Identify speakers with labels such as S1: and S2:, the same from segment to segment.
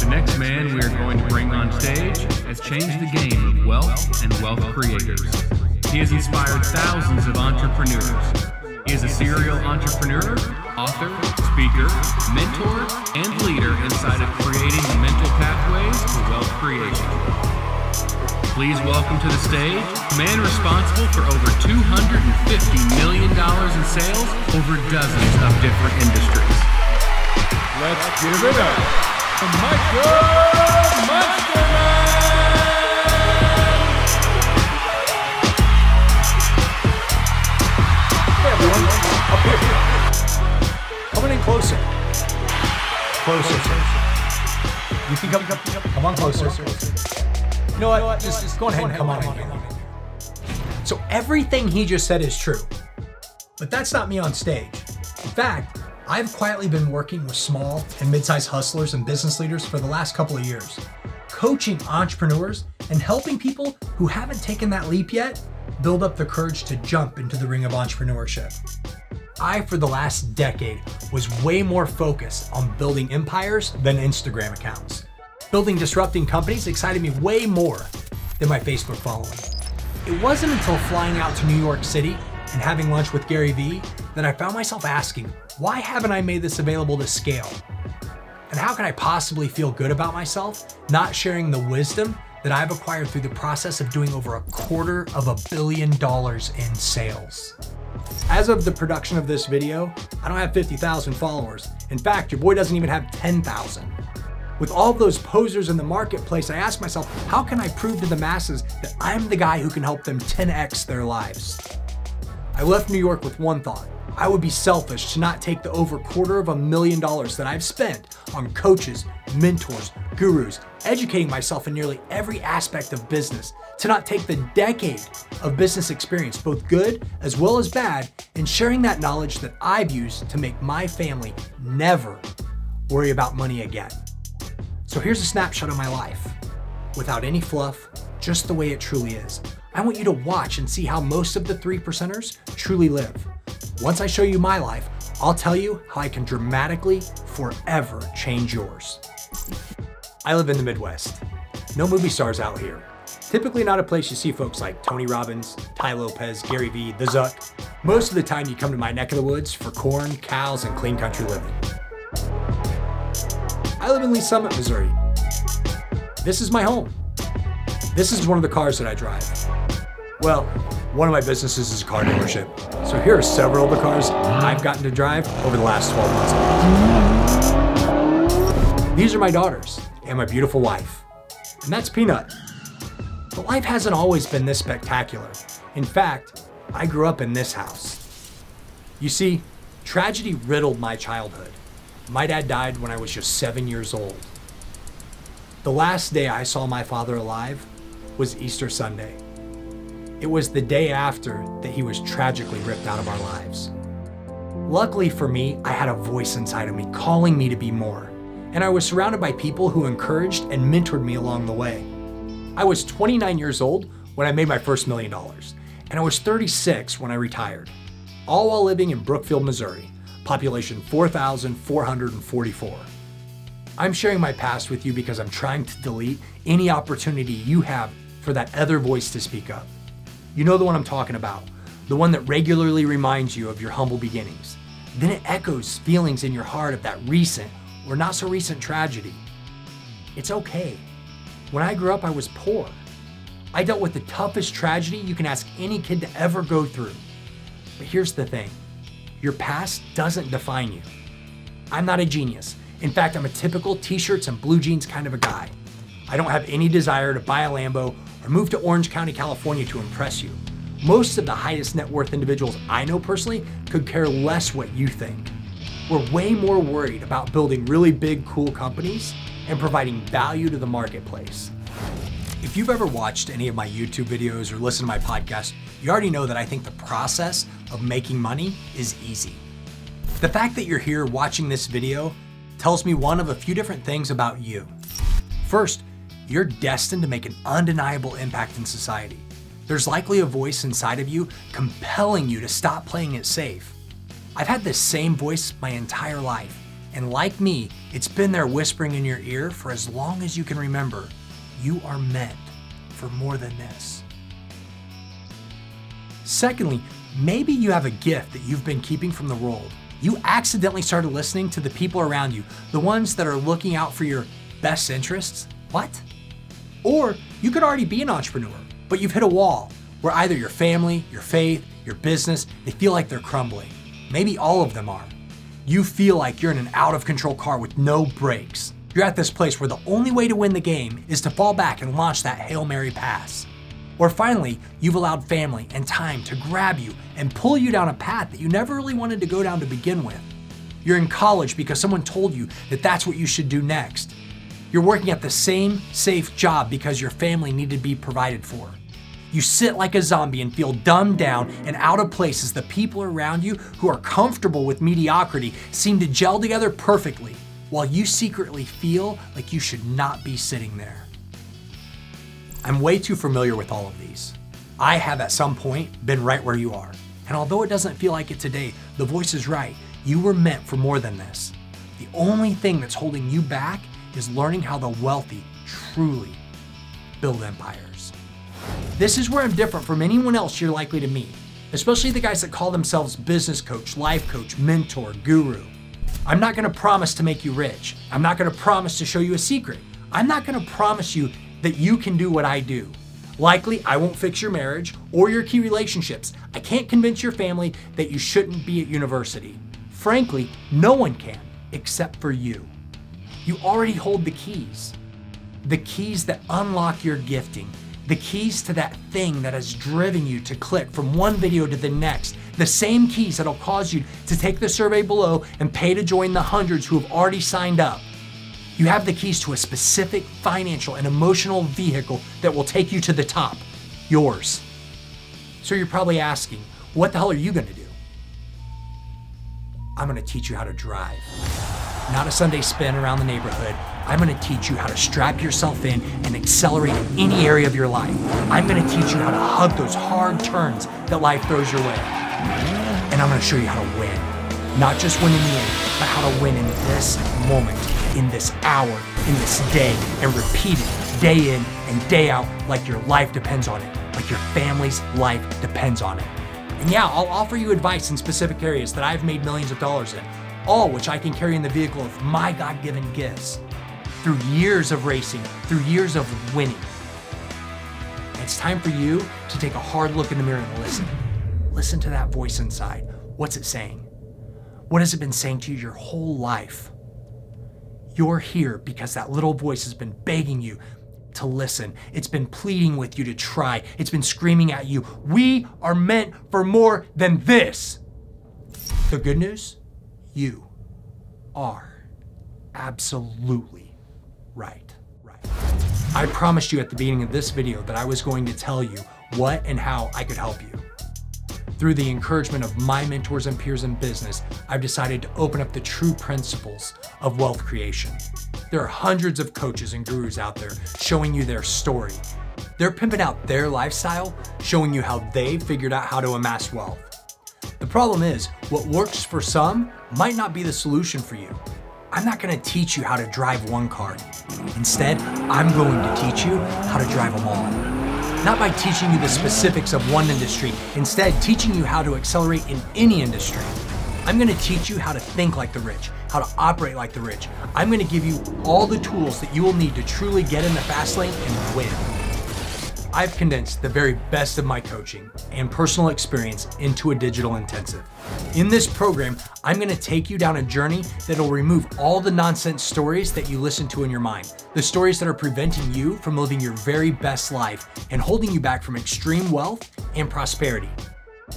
S1: The next man we are going to bring on stage has changed the game of wealth and wealth creators. He has inspired thousands of entrepreneurs. He is a serial entrepreneur, author, speaker, mentor, and leader inside of creating the mental pathways for wealth creation. Please welcome to the stage a man responsible for over $250 million in sales over dozens of different industries.
S2: Let's give it up for Munsterman! Hey everyone, up here. Coming in closer. Closer. You can come on closer. You know what? Just go ahead and come on in here. So everything he just said is true, but that's not me on stage. In fact, I've quietly been working with small and mid-sized hustlers and business leaders for the last couple of years, coaching entrepreneurs and helping people who haven't taken that leap yet build up the courage to jump into the ring of entrepreneurship. I, for the last decade, was way more focused on building empires than Instagram accounts. Building disrupting companies excited me way more than my Facebook following. It wasn't until flying out to New York City and having lunch with Gary Vee that I found myself asking, why haven't I made this available to scale? And how can I possibly feel good about myself not sharing the wisdom that I've acquired through the process of doing over $250 million in sales? As of the production of this video, I don't have 50,000 followers. In fact, your boy doesn't even have 10,000. With all of those posers in the marketplace, I asked myself, how can I prove to the masses that I'm the guy who can help them 10x their lives? I left New York with one thought. I would be selfish to not take the over $250 million that I've spent on coaches, mentors, gurus, educating myself in nearly every aspect of business, to not take the decade of business experience, both good as well as bad, and sharing that knowledge that I've used to make my family never worry about money again. So here's a snapshot of my life, without any fluff, just the way it truly is. I want you to watch and see how most of the 3%ers truly live. Once I show you my life, I'll tell you how I can dramatically, forever change yours. I live in the Midwest. No movie stars out here. Typically not a place you see folks like Tony Robbins, Ty Lopez, Gary Vee, the Zuck. Most of the time you come to my neck of the woods for corn, cows, and clean country living. I live in Lee Summit, Missouri. This is my home. This is one of the cars that I drive. Well, one of my businesses is a car dealership. So here are several of the cars I've gotten to drive over the last 12 months. These are my daughters and my beautiful wife. And that's Peanut. But life hasn't always been this spectacular. In fact, I grew up in this house. You see, tragedy riddled my childhood. My dad died when I was just 7 years old. The last day I saw my father alive was Easter Sunday. It was the day after that he was tragically ripped out of our lives. Luckily for me, I had a voice inside of me calling me to be more, and I was surrounded by people who encouraged and mentored me along the way. I was 29 years old when I made my first $1 million, and I was 36 when I retired, all while living in Brookfield, Missouri, population 4,444. I'm sharing my past with you because I'm trying to delete any opportunity you have for that other voice to speak up. You know the one I'm talking about, the one that regularly reminds you of your humble beginnings. Then it echoes feelings in your heart of that recent or not so recent tragedy. It's okay. When I grew up, I was poor. I dealt with the toughest tragedy you can ask any kid to ever go through. But here's the thing. Your past doesn't define you. I'm not a genius. In fact, I'm a typical t-shirts and blue jeans kind of a guy. I don't have any desire to buy a Lambo or move to Orange County, California to impress you. Most of the highest net worth individuals I know personally could care less what you think. We're way more worried about building really big, cool companies and providing value to the marketplace. If you've ever watched any of my YouTube videos or listened to my podcast, you already know that I think the process of making money is easy. The fact that you're here watching this video tells me one of a few different things about you. First, you're destined to make an undeniable impact in society. There's likely a voice inside of you compelling you to stop playing it safe. I've had this same voice my entire life, And like me, it's been there whispering in your ear for as long as you can remember. You are meant for more than this. Secondly, maybe you have a gift that you've been keeping from the world. You accidentally started listening to the people around you, the ones that are looking out for your best interests. What? Or you could already be an entrepreneur, but you've hit a wall where either your family, your faith, your business, they feel like they're crumbling. Maybe all of them are. You feel like you're in an out of control car with no brakes. You're at this place where the only way to win the game is to fall back and launch that Hail Mary pass. Or finally, you've allowed family and time to grab you and pull you down a path that you never really wanted to go down to begin with. You're in college because someone told you that that's what you should do next. You're working at the same safe job because your family needed to be provided for. You sit like a zombie and feel dumbed down and out of place as the people around you who are comfortable with mediocrity seem to gel together perfectly, while you secretly feel like you should not be sitting there. I'm way too familiar with all of these. I have at some point been right where you are. And although it doesn't feel like it today, the voice is right. You were meant for more than this. The only thing that's holding you back is learning how the wealthy truly build empires. This is where I'm different from anyone else you're likely to meet, especially the guys that call themselves business coach, life coach, mentor, guru. I'm not gonna promise to make you rich. I'm not gonna promise to show you a secret. I'm not gonna promise you that you can do what I do. Likely, I won't fix your marriage or your key relationships. I can't convince your family that you shouldn't be at university. Frankly, no one can, except for you. You already hold the keys that unlock your gifting, the keys to that thing that has driven you to click from one video to the next, the same keys that'll cause you to take the survey below and pay to join the hundreds who have already signed up. You have the keys to a specific financial and emotional vehicle that will take you to the top, yours. So you're probably asking, what the hell are you gonna do? I'm gonna teach you how to drive. Not a Sunday spin around the neighborhood. I'm gonna teach you how to strap yourself in and accelerate in any area of your life. I'm gonna teach you how to hug those hard turns that life throws your way. And I'm gonna show you how to win. Not just win in the end, but how to win in this moment, in this hour, in this day, and repeat it day in and day out like your life depends on it, like your family's life depends on it. And yeah, I'll offer you advice in specific areas that I've made millions of dollars in, all which I can carry in the vehicle of my God-given gifts, through years of racing, through years of winning. It's time for you to take a hard look in the mirror and listen. Listen to that voice inside. What's it saying? What has it been saying to you your whole life? You're here because that little voice has been begging you to listen. It's been pleading with you to try. It's been screaming at you, we are meant for more than this. The good news, you are absolutely right. I promised you at the beginning of this video that I was going to tell you what and how I could help you. Through the encouragement of my mentors and peers in business, I've decided to open up the true principles of wealth creation. There are hundreds of coaches and gurus out there showing you their story. They're pimping out their lifestyle, showing you how they figured out how to amass wealth. The problem is, what works for some might not be the solution for you. I'm not gonna teach you how to drive one car. Instead, I'm going to teach you how to drive them all. Not by teaching you the specifics of one industry, instead teaching you how to accelerate in any industry. I'm gonna teach you how to think like the rich, how to operate like the rich. I'm gonna give you all the tools that you will need to truly get in the fast lane and win. I've condensed the very best of my coaching and personal experience into a digital intensive. In this program, I'm gonna take you down a journey that'll remove all the nonsense stories that you listen to in your mind, the stories that are preventing you from living your very best life and holding you back from extreme wealth and prosperity.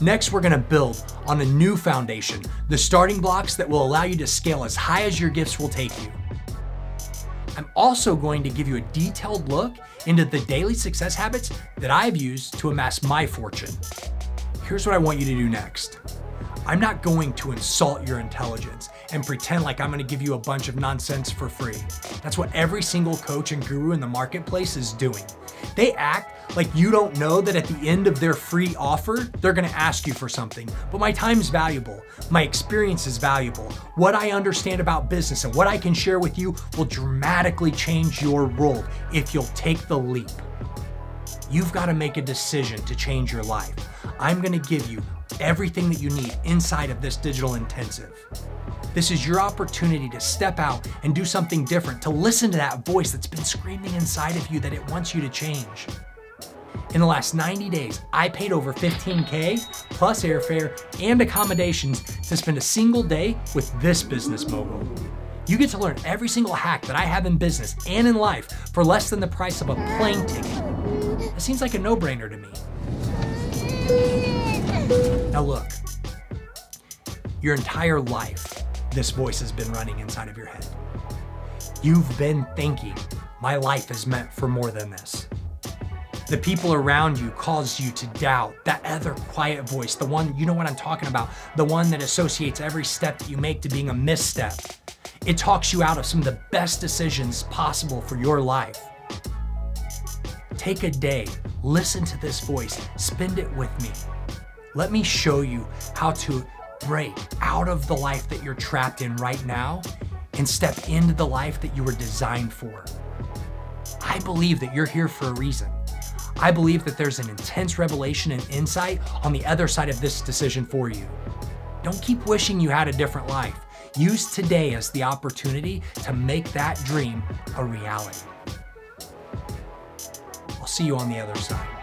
S2: Next, we're gonna build on a new foundation, the starting blocks that will allow you to scale as high as your gifts will take you. I'm also going to give you a detailed look into the daily success habits that I've used to amass my fortune. Here's what I want you to do next. I'm not going to insult your intelligence and pretend like I'm gonna give you a bunch of nonsense for free. That's what every single coach and guru in the marketplace is doing. They act like you don't know that at the end of their free offer, they're gonna ask you for something. But my time's valuable. My experience is valuable. What I understand about business and what I can share with you will dramatically change your world if you'll take the leap. You've got to make a decision to change your life. I'm gonna give you everything that you need inside of this digital intensive. This is your opportunity to step out and do something different, to listen to that voice that's been screaming inside of you that it wants you to change. In the last 90 days, I paid over $15K plus airfare and accommodations to spend a single day with this business mogul. You get to learn every single hack that I have in business and in life for less than the price of a plane ticket. It seems like a no-brainer to me. Now look, your entire life, this voice has been running inside of your head. You've been thinking, my life is meant for more than this. The people around you cause you to doubt that other quiet voice, the one, you know what I'm talking about, the one that associates every step that you make to being a misstep. It talks you out of some of the best decisions possible for your life. Take a day, listen to this voice, spend it with me. Let me show you how to break out of the life that you're trapped in right now and step into the life that you were designed for. I believe that you're here for a reason. I believe that there's an intense revelation and insight on the other side of this decision for you. Don't keep wishing you had a different life. Use today as the opportunity to make that dream a reality. I'll see you on the other side.